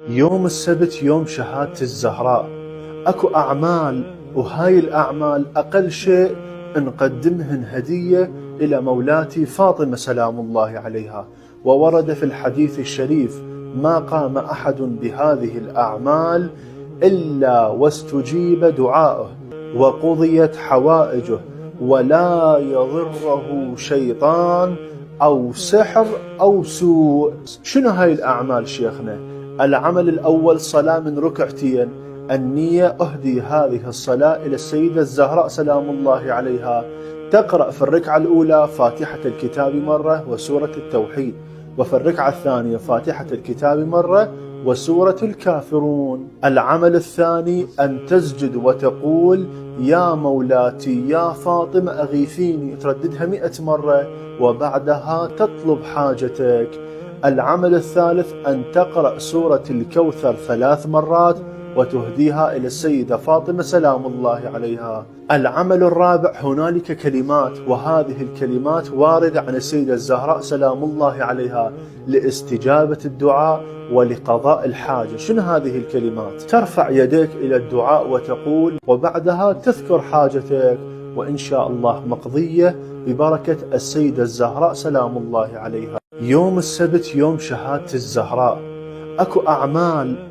يوم السبت يوم شهادة الزهراء. اكو اعمال، وهاي الاعمال اقل شيء نقدمهن هدية الى مولاتي فاطمة سلام الله عليها. وورد في الحديث الشريف: ما قام احد بهذه الاعمال الا واستجيب دعاؤه وقضيت حوائجه ولا يضره شيطان او سحر او سوء. شنو هاي الاعمال شيخنا؟ العمل الأول صلاة من ركعتين، النية أهدي هذه الصلاة إلى السيدة الزهراء سلام الله عليها. تقرأ في الركعة الأولى فاتحة الكتاب مرة وسورة التوحيد، وفي الركعة الثانية فاتحة الكتاب مرة وسورة الكافرون. العمل الثاني أن تسجد وتقول: يا مولاتي يا فاطمة أغيثيني، ترددها 100 مرة، وبعدها تطلب حاجتك. العمل الثالث أن تقرأ سورة الكوثر 3 مرات وتهديها إلى السيدة فاطمة سلام الله عليها. العمل الرابع: هنالك كلمات، وهذه الكلمات واردة عن السيدة الزهراء سلام الله عليها لاستجابة الدعاء ولقضاء الحاجة. شنو هذه الكلمات؟ ترفع يديك إلى الدعاء وتقول، وبعدها تذكر حاجتك، وإن شاء الله مقضية ببركة السيدة الزهراء سلام الله عليها. يوم السبت يوم شهادة الزهراء. اكو اعمال